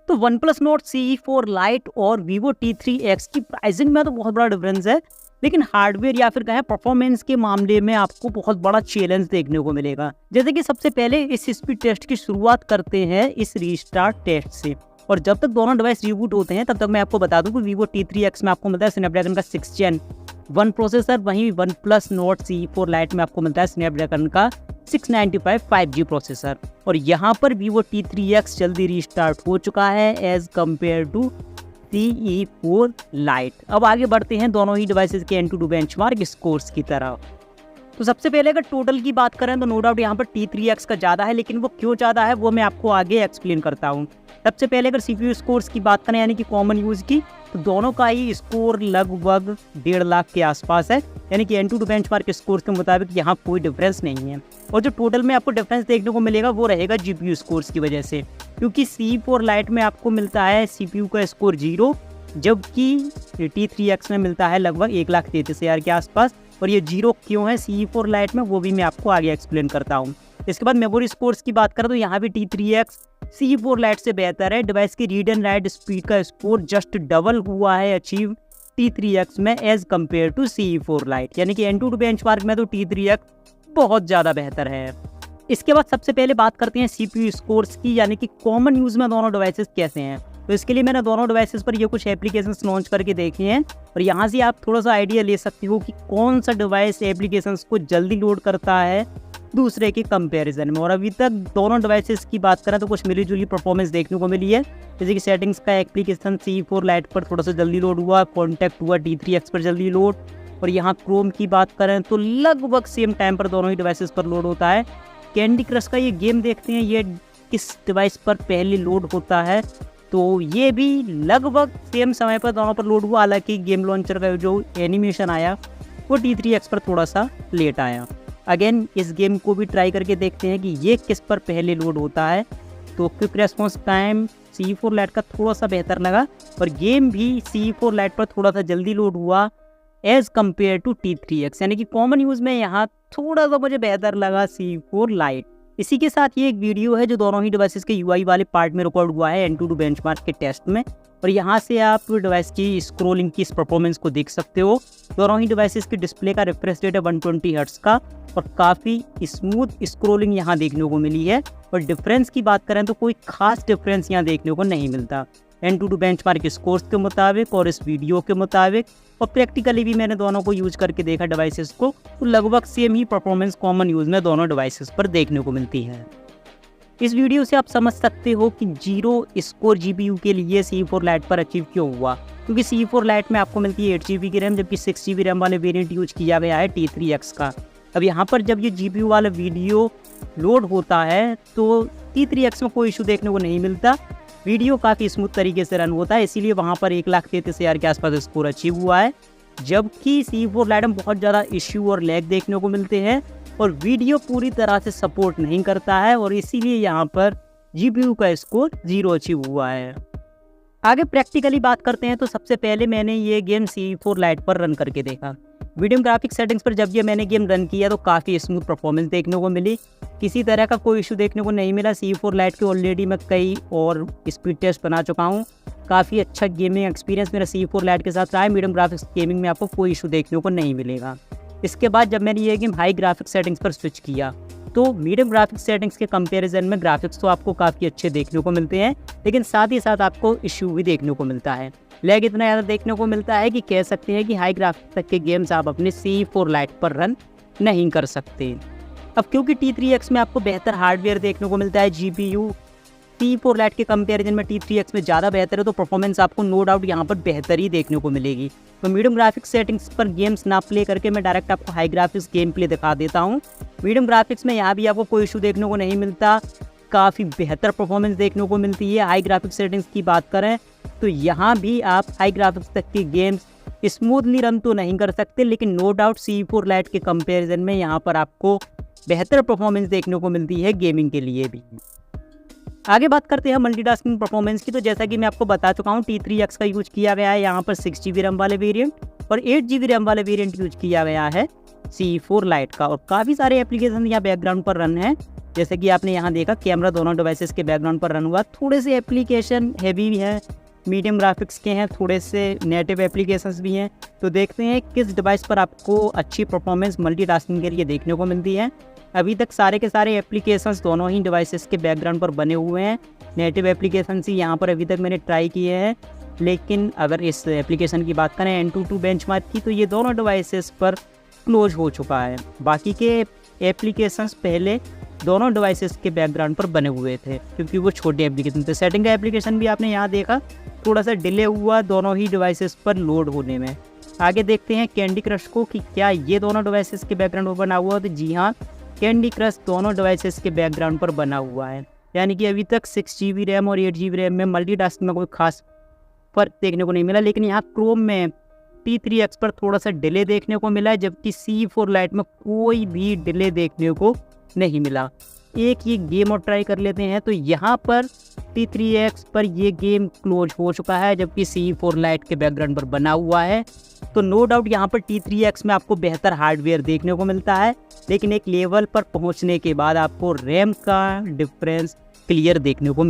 तो OnePlus Nord CE4 Lite और Vivo T3X की प्राइसिंग में तो बहुत बड़ा डिफरेंस है, लेकिन हार्डवेयर या फिर कहें परफॉर्मेंस के मामले में आपको बहुत बड़ा चैलेंज देखने को मिलेगा। जैसे कि सबसे पहले इस स्पीड टेस्ट की शुरुआत करते हैं इस रीस्टार्ट टेस्ट से, और जब तक दोनों डिवाइस रिबूट होते हैं तब तक मैं आपको बता दूं कि Vivo T3X में आपको मिलता है स्नैपड्रैगन का 6th Gen 1 प्रोसेसर, वहीं OnePlus Nord CE4 Lite में आपको मिलता है स्नैपड्रैगन का 695 5G प्रोसेसर। और यहाँ पर Vivo T3X जल्दी रीस्टार्ट हो चुका है as compare to CE4 Lite। अब आगे बढ़ते हैं दोनों ही डिवाइसेस के एंड टू बेंचमार्क स्कोर्स की तरफ। तो सबसे पहले अगर टोटल की बात करें तो नो डाउट यहाँ पर T3X का ज़्यादा है, लेकिन वो क्यों ज़्यादा है वो मैं आपको आगे एक्सप्लेन करता हूँ। सबसे पहले अगर CPU स्कोर्स की बात करें यानी कि कॉमन यूज़ की, तो दोनों का ही स्कोर लगभग 1.5 लाख के आसपास है, यानी कि एंड टू बेंचमार्क स्कोर्स के मुताबिक यहाँ कोई डिफरेंस नहीं है। और जो टोटल में आपको डिफरेंस देखने को मिलेगा वो रहेगा GPU स्कोर्स की वजह से, क्योंकि CE4 Lite में आपको मिलता है CPU का स्कोर 0, जबकि T3X में मिलता है लगभग 1,33,000 के आसपास। और ये 0 क्यों है CE4 Lite में वो भी मैं आपको आगे एक्सप्लेन करता हूँ। इसके बाद मेमोरी स्कोर्स की बात करें तो यहाँ भी T3X CE4 Lite से बेहतर है। डिवाइस की रीड एंड राइट स्पीड का स्कोर जस्ट डबल हुआ है अचीव T3X में as compare to CE4 Lite, यानी कि एंड टू बेंचमार्क में तो T3X बहुत ज़्यादा बेहतर है। इसके बाद सबसे पहले बात करते हैं CPU स्कोर्स की, यानी कि कॉमन यूज़ में दोनों डिवाइसेस कैसे हैं। तो इसके लिए मैंने दोनों डिवाइसेस पर ये कुछ एप्लीकेशंस लॉन्च करके देखे हैं, और यहाँ से आप थोड़ा सा आइडिया ले सकते हो कि कौन सा डिवाइस एप्लीकेशंस को जल्दी लोड करता है दूसरे के कंपैरिजन में। और अभी तक दोनों डिवाइसेस की बात करें तो कुछ मिली जुली परफॉर्मेंस देखने को मिली है। जैसे कि सेटिंग्स का एप्लीकेशन CE4 Lite पर थोड़ा सा जल्दी लोड हुआ, कॉन्टैक्ट हुआ T3X पर जल्दी लोड, और यहाँ क्रोम की बात करें तो लगभग सेम टाइम पर दोनों ही डिवाइसेस पर लोड होता है। कैंडी क्रश का ये गेम देखते हैं ये किस डिवाइस पर पहले लोड होता है, तो ये भी लगभग सेम समय पर दोनों पर लोड हुआ। हालांकि गेम लॉन्चर का जो एनिमेशन आया वो T3X पर थोड़ा सा लेट आया। अगेन इस गेम को भी ट्राई करके देखते हैं कि ये किस पर पहले लोड होता है। तो quick response time CE4 Lite का थोड़ा सा बेहतर लगा, और गेम भी CE4 Lite पर थोड़ा सा जल्दी लोड हुआ एज कम्पेयर टू T3X, यानी कि कॉमन यूज़ में यहाँ थोड़ा सा मुझे बेहतर लगा CE4 Lite। इसी के साथ ये एक वीडियो है जो दोनों ही डिवाइसेस के UI वाले पार्ट में रिकॉर्ड हुआ है एंड टू बेंचमार्क के टेस्ट में, और यहाँ से आप डिवाइस की स्क्रोलिंग की इस परफॉर्मेंस को देख सकते हो। दोनों ही डिवाइसेस की डिस्प्ले का रिफ्रेश रेट है 120 हर्ट्ज का, और काफ़ी स्मूथ स्क्रोलिंग यहाँ देखने को मिली है। और डिफरेंस की बात करें तो कोई खास डिफरेंस यहाँ देखने को नहीं मिलता एंड टू बेंचमार्क स्कोर्स के मुताबिक और इस वीडियो के मुताबिक। और प्रैक्टिकली भी मैंने दोनों को यूज करके देखा डिवाइसेस को, तो लगभग सेम ही परफॉर्मेंस कॉमन यूज़ में दोनों डिवाइसेस पर देखने को मिलती है। इस वीडियो से आप समझ सकते हो कि 0 स्कोर GPU के लिए CE4 Lite पर अचीव क्यों हुआ, क्योंकि CE4 Lite में आपको मिलती है 8 GB की रैम, जबकि 6 GB रैम वाले वेरिएंट यूज किया गया है T3X का। अब यहाँ पर जब ये GPU वाला वीडियो लोड होता है तो T3X में कोई इशू देखने को नहीं मिलता, वीडियो काफ़ी स्मूथ तरीके से रन होता है, इसीलिए वहाँ पर 1,33,000 के आसपास स्कोर अचीव हुआ है। जबकि CE4 Lite में बहुत ज़्यादा इश्यू और लैग देखने को मिलते हैं, और वीडियो पूरी तरह से सपोर्ट नहीं करता है, और इसीलिए यहाँ पर GPU का स्कोर 0 अचीव हुआ है। आगे प्रैक्टिकली बात करते हैं, तो सबसे पहले मैंने ये गेम CE4 Lite पर रन करके देखा। वीडियो ग्राफिक सेटिंग्स पर जब ये मैंने गेम रन किया तो काफ़ी स्मूथ परफॉर्मेंस देखने को मिली, किसी तरह का कोई इशू देखने को नहीं मिला। CE4 Lite के ऑलरेडी मैं कई और स्पीड टेस्ट बना चुका हूँ, काफ़ी अच्छा गेमिंग एक्सपीरियंस मेरा CE4 Lite के साथ रहा है। मीडियम ग्राफिक्स गेमिंग में आपको कोई इशू देखने को नहीं मिलेगा। इसके बाद जब मैंने ये गेम हाई ग्राफिक सेटिंग्स पर स्विच किया तो मीडियम ग्राफिक सेटिंग्स के कंपैरिजन में ग्राफिक्स तो आपको काफ़ी अच्छे देखने को मिलते हैं, लेकिन साथ ही साथ आपको इशू भी देखने को मिलता है। लैग इतना ज़्यादा देखने को मिलता है कि कह सकते हैं कि हाई ग्राफिक्स तक के गेम्स आप अपने CE4 Lite पर रन नहीं कर सकते। अब क्योंकि T3X में आपको बेहतर हार्डवेयर देखने को मिलता है, GPU CE4 Lite के कंपैरिजन में T3X में ज़्यादा बेहतर है, तो परफॉर्मेंस आपको नो डाउट यहाँ पर बेहतर ही देखने को मिलेगी। तो मीडियम ग्राफिक्स सेटिंग्स पर गेम्स ना प्ले करके मैं डायरेक्ट आपको हाई ग्राफिक्स गेम प्ले दिखा देता हूँ। मीडियम ग्राफिक्स में यहाँ भी आपको कोई इशू देखने को नहीं मिलता, काफ़ी बेहतर परफॉर्मेंस देखने को मिलती है। हाई ग्राफिक्स सेटिंग्स की बात करें तो यहाँ भी आप हाई ग्राफिक्स तक के गेम्स स्मूथली रन तो नहीं कर सकते, लेकिन नो डाउट CE4 Lite के कंपैरिजन में यहाँ पर आपको बेहतर परफॉर्मेंस देखने को मिलती है गेमिंग के लिए भी। आगे बात करते हैं मल्टीटास्किंग परफॉर्मेंस की। तो जैसा कि मैं आपको बता चुका हूँ T3X का यूज किया गया है यहाँ पर 6 GB रैम वाले वेरिएंट, और 8 GB रैम वाला वेरिएंट यूज किया गया है C4 लाइट का। और काफ़ी सारे एप्लीकेशन यहाँ बैकग्राउंड पर रन है, जैसे कि आपने यहाँ देखा कैमरा दोनों डिवाइसेस के बैकग्राउंड पर रन हुआ। थोड़े से एप्लीकेशन हैवी भी हैं, मीडियम ग्राफिक्स के हैं, थोड़े से नेटिव एप्लीकेशंस भी हैं। तो देखते हैं किस डिवाइस पर आपको अच्छी परफॉर्मेंस मल्टीटास्किंग के लिए देखने को मिलती है। अभी तक सारे के सारे एप्लीकेशंस दोनों ही डिवाइसेस के बैकग्राउंड पर बने हुए हैं। नेटिव एप्लीकेशंस ही यहाँ पर अभी तक मैंने ट्राई किए हैं, लेकिन अगर इस एप्लीकेशन की बात करें AnTuTu बेंचमार्क की, तो ये दोनों डिवाइसेस पर क्लोज हो चुका है। बाकी के एप्लीकेशंस पहले दोनों डिवाइसेस के बैकग्राउंड पर बने हुए थे, क्योंकि वो छोटे एप्लीकेशन थे। सेटिंग का एप्लीकेशन भी आपने यहाँ देखा थोड़ा सा डिले हुआ दोनों ही डिवाइसेस पर लोड होने में। आगे देखते हैं कैंडी क्रश को कि क्या ये दोनों डिवाइसेस के बैकग्राउंड पर बना हुआ है। तो जी हाँ, कैंडी क्रश दोनों डिवाइसेस के बैकग्राउंड पर बना हुआ है। यानी कि अभी तक 6 GB रैम और 8 GB रैम में मल्टीटास्किंग में कोई खास फर्क देखने को नहीं मिला, लेकिन यहाँ क्रोम में T3X पर थोड़ा सा डिले देखने को मिला है, जबकि C4 लाइट में कोई भी डिले देखने को नहीं मिला। एक ये गेम और ट्राई कर लेते हैं। तो यहाँ पर T3X पर ये गेम क्लोज हो चुका है, जबकि C4 लाइट के बैकग्राउंड पर बना हुआ है। तो नो डाउट यहाँ पर T3X में आपको बेहतर हार्डवेयर देखने को मिलता है, लेकिन एक लेवल पर पहुँचने के बाद आपको रैम का डिफरेंस क्लियर देखने को